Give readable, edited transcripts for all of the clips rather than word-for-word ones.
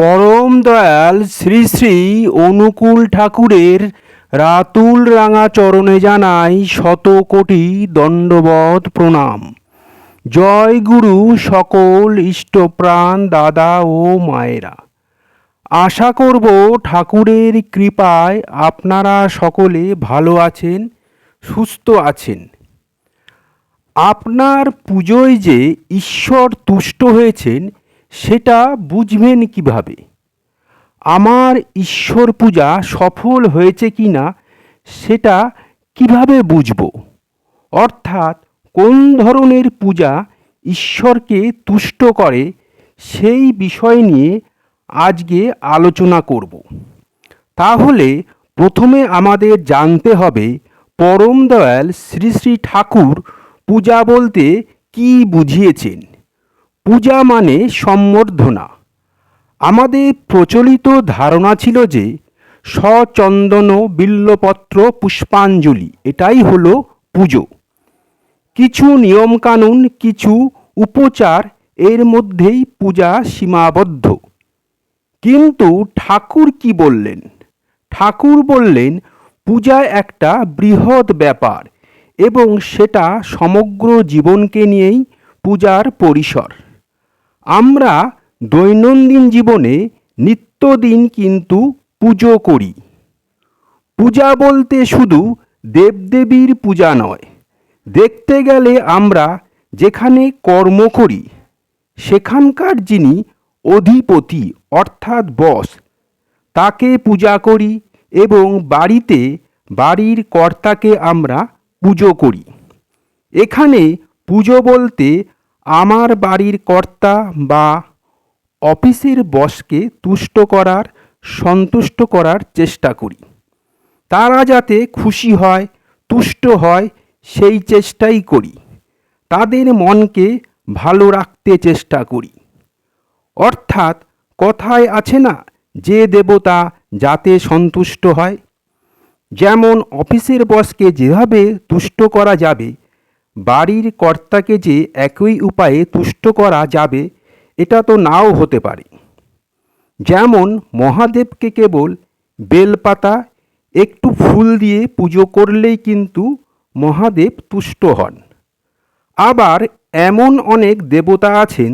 পরম দয়াল শ্রী শ্রী অনুকূল ঠাকুরের রাতুল রাঙা চরণে জানাই শত কোটি দণ্ডবৎ প্রণাম। জয় গুরু সকল ইষ্টপ্রাণ দাদা ও মায়েরা। আশা করব ঠাকুরের কৃপায় আপনারা সকলে ভালো আছেন, সুস্থ আছেন। আপনার পুজোয় যে ঈশ্বর তুষ্ট হয়েছেন সেটা বুঝবেন কিভাবে? আমার ঈশ্বর পূজা সফল হয়েছে কি না সেটা কিভাবে বুঝব? অর্থাৎ কোন ধরনের পূজা ঈশ্বরকে তুষ্ট করে সেই বিষয় নিয়ে আজকে আলোচনা করব। তাহলে প্রথমে আমাদের জানতে হবে পরম দয়াল শ্রী শ্রী ঠাকুর পূজা বলতে কি বুঝিয়েছেন। পূজা মানে সম্বর্ধনা। আমাদের প্রচলিত ধারণা ছিল যে সচন্দন বিল্বপত্র পুষ্পাঞ্জলি এটাই হলো পুজো। কিছু নিয়মকানুন, কিছু উপচার, এর মধ্যেই পূজা সীমাবদ্ধ। কিন্তু ঠাকুর কি বললেন? ঠাকুর বললেন পূজা একটা বৃহৎ ব্যাপার এবং সেটা সমগ্র জীবনকে নিয়েই পূজার পরিসর। আমরা দৈনন্দিন জীবনে নিত্যদিন কিন্তু পুজো করি। পূজা বলতে শুধু দেবদেবীর পূজা নয়। দেখতে গেলে আমরা যেখানে কর্ম করি সেখানকার যিনি অধিপতি অর্থাৎ বস তাকে পূজা করি এবং বাড়িতে বাড়ির কর্তাকে আমরা পুজো করি। এখানে পুজো বলতে আমার বাড়ির কর্তা বা অফিসের বসকে তুষ্ট করার, সন্তুষ্ট করার চেষ্টা করি। তারা যাতে খুশি হয়, তুষ্ট হয় সেই চেষ্টাই করি। তাদের মনকে ভালো রাখতে চেষ্টা করি। অর্থাৎ কথায় আছে না, যে দেবতা যাতে সন্তুষ্ট হয়। যেমন অফিসের বসকে যেভাবে তুষ্ট করা যাবে, বাড়ির কর্তাকে যে একই উপায়ে তুষ্ট করা যাবে এটা তো নাও হতে পারে। যেমন মহাদেবকে কেবল বেলপাতা একটু ফুল দিয়ে পুজো করলেই কিন্তু মহাদেব তুষ্ট হন। আবার এমন অনেক দেবতা আছেন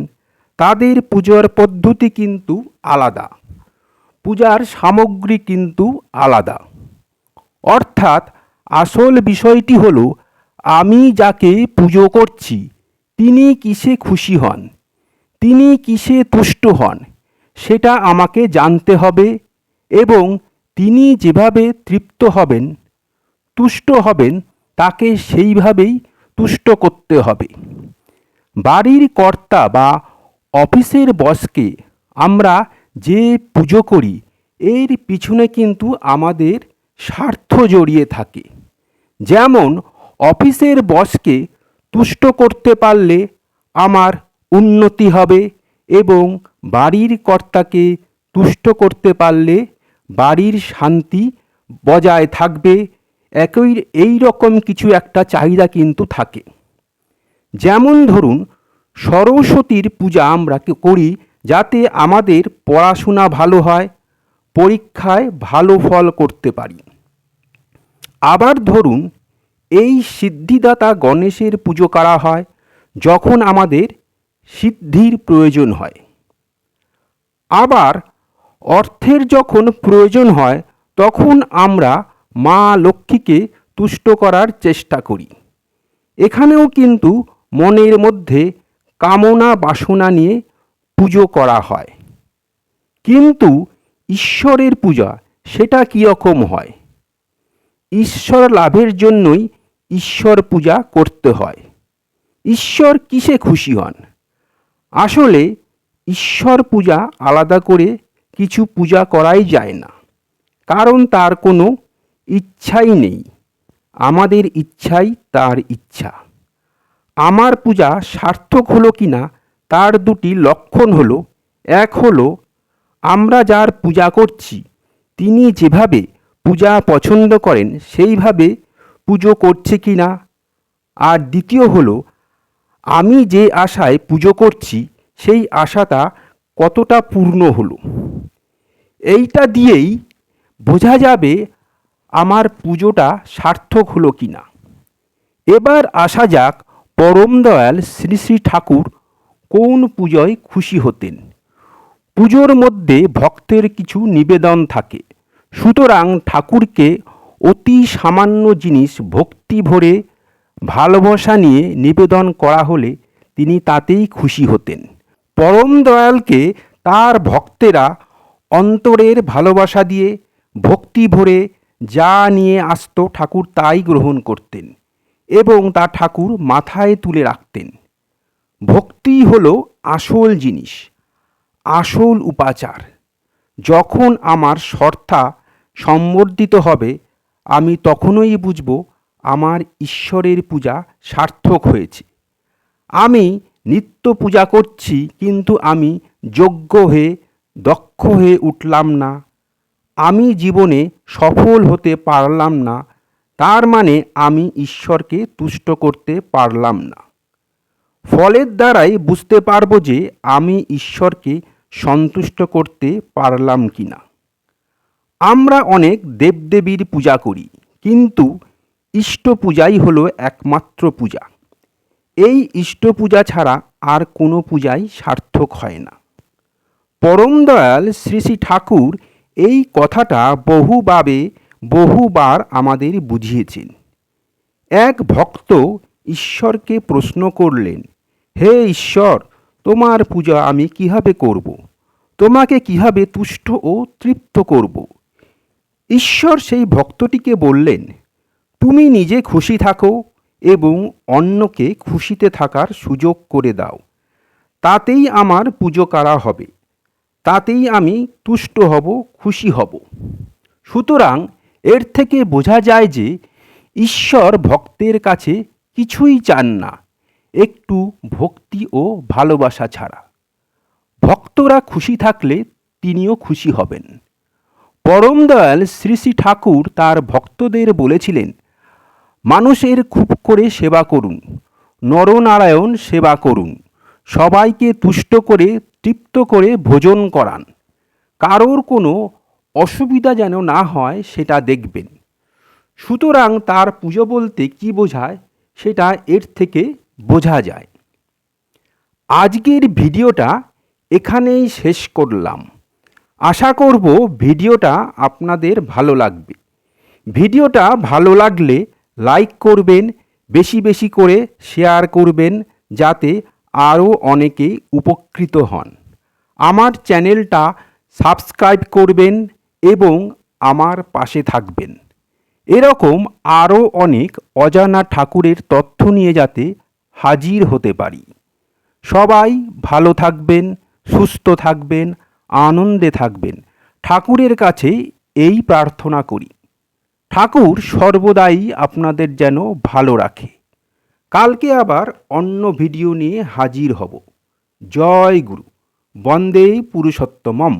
তাদের পূজার পদ্ধতি কিন্তু আলাদা, পূজার সামগ্রী কিন্তু আলাদা। অর্থাৎ আসল বিষয়টি হলো আমি যাকে পুজো করছি তিনি কিসে খুশি হন, তিনি কিসে তুষ্ট হন সেটা আমাকে জানতে হবে এবং তিনি যেভাবে তৃপ্ত হবেন, তুষ্ট হবেন তাকে সেইভাবেই তুষ্ট করতে হবে। বাড়ির কর্তা বা অফিসের বসকে আমরা যে পুজো করি এর পিছনে কিন্তু আমাদের স্বার্থ জড়িয়ে থাকে। যেমন অফিসের বসকে তুষ্ট করতে পারলে আমার উন্নতি হবে এবং বাড়ির কর্তাকে তুষ্ট করতে পারলে বাড়ির শান্তি বজায় থাকবে। এই রকম কিছু একটা চাহিদা কিন্তু থাকে। যেমন ধরুন সরস্বতীর পূজা আমরা করি যাতে আমাদের পড়াশোনা ভালো হয়, পরীক্ষায় ভালো ফল করতে পারি। আবার ধরুন এই সিদ্ধিদাতা গণেশের পুজো করা হয় যখন আমাদের সিদ্ধির প্রয়োজন হয়। আবার অর্থের যখন প্রয়োজন হয় তখন আমরা মা লক্ষ্মীকে তুষ্ট করার চেষ্টা করি। এখানেও কিন্তু মনের মধ্যে কামনা বাসনা নিয়ে পুজো করা হয়। কিন্তু ঈশ্বরের পূজা সেটা কীরকম হয়? ঈশ্বর লাভের জন্যই ঈশ্বর পূজা করতে হয়। ঈশ্বর কিসে খুশি হন? আসলে ঈশ্বর পূজা আলাদা করে কিছু পূজা করাই যায় না, কারণ তার কোনো ইচ্ছাই নেই। আমাদের ইচ্ছাই তার ইচ্ছা। আমার পূজা সার্থক হলো কি না তার দুটি লক্ষণ হলো, এক হলো আমরা যার পূজা করছি তিনি যেভাবে পূজা পছন্দ করেন সেইভাবে পুজো করছে কি না, আর দ্বিতীয় হলো আমি যে আশায় পুজো করছি সেই আশাটা কতটা পূর্ণ হলো। এইটা দিয়েই বোঝা যাবে আমার পুজোটা সার্থক হলো কি না। এবার আসা যাক পরম দয়াল শ্রী শ্রী ঠাকুর কোন পুজোয় খুশি হতেন। পুজোর মধ্যে ভক্তের কিছু নিবেদন থাকে, সুতরাং ঠাকুরকে অতি সামান্য জিনিস ভক্তি ভরে ভালোবাসা নিয়ে নিবেদন করা হলে তিনি তাতেই খুশি হতেন। পরম দয়ালকে তার ভক্তেরা অন্তরের ভালোবাসা দিয়ে ভক্তি ভরে যা নিয়ে আসতো ঠাকুর তাই গ্রহণ করতেন এবং তা ঠাকুর মাথায় তুলে রাখতেন। ভক্তি হলো আসল জিনিস, আসল উপাচার। যখন আমার শ্রদ্ধা সম্বর্ধিত হবে আমি তখনই বুঝব আমার ঈশ্বরের পূজা সার্থক হয়েছে। আমি নিত্য পূজা করছি কিন্তু আমি যোগ্য হয়ে দক্ষ হয়ে উঠলাম না, আমি জীবনে সফল হতে পারলাম না, তার মানে আমি ঈশ্বরকে তুষ্ট করতে পারলাম না। ফলের দ্বারাই বুঝতে পারবো যে আমি ঈশ্বরকে সন্তুষ্ট করতে পারলাম কি না। আমরা অনেক দেবদেবীর পূজা করি, কিন্তু ইষ্ট পূজাই হলো একমাত্র পূজা। এই ইষ্ট পূজা ছাড়া আর কোনো পূজাই সার্থক হয় না। পরম দয়াল শ্রী শ্রী ঠাকুর এই কথাটা বহুবার আমাদের বুঝিয়েছেন। এক ভক্ত ঈশ্বরকে প্রশ্ন করলেন, হে ঈশ্বর, তোমার পূজা আমি কিভাবে করব? তোমাকে কিভাবে তুষ্ট ও তৃপ্ত করব? ঈশ্বর সেই ভক্তটিকে বললেন, তুমি নিজে খুশি থাকো এবং অন্যকে খুশিতে থাকার সুযোগ করে দাও, তাতেই আমার পুজো করা হবে, তাতেই আমি তুষ্ট হব, খুশি হব। সুতরাং এর থেকে বোঝা যায় যে ঈশ্বর ভক্তের কাছে কিছুই চান না, একটু ভক্তি ও ভালোবাসা ছাড়া। ভক্তরা খুশি থাকলে তিনিও খুশি হবেন। পরম দয়াল শ্রী শ্রী ঠাকুর তার ভক্তদের বলেছিলেন, মানুষের খুব করে সেবা করুন, নরনারায়ণ সেবা করুন, সবাইকে তুষ্ট করে তৃপ্ত করে ভোজন করান, কারোর কোনো অসুবিধা যেন না হয় সেটা দেখবেন। সুতরাং তার পুজো বলতে কী বোঝায় সেটা এর থেকে বোঝা যায়। আজকের ভিডিওটা এখানেই শেষ করলাম। আশা করব ভিডিওটা আপনাদের ভালো লাগবে। ভিডিওটা ভালো লাগলে লাইক করবেন, বেশি বেশি করে শেয়ার করবেন যাতে আরও অনেকে উপকৃত হন। আমার চ্যানেলটা সাবস্ক্রাইব করবেন এবং আমার পাশে থাকবেন। এরকম আরও অনেক অজানা ঠাকুরের তথ্য নিয়ে যাতে হাজির হতে পারি। সবাই ভালো থাকবেন, সুস্থ থাকবেন, আনন্দে থাকবেন। ঠাকুরের কাছে এই প্রার্থনা করি, ঠাকুর সর্বদাই আপনাদের যেন ভালো রাখে। কালকে আবার অন্য ভিডিও নিয়ে হাজির হব। জয় গুরু, বন্দে পুরুষোত্তমম।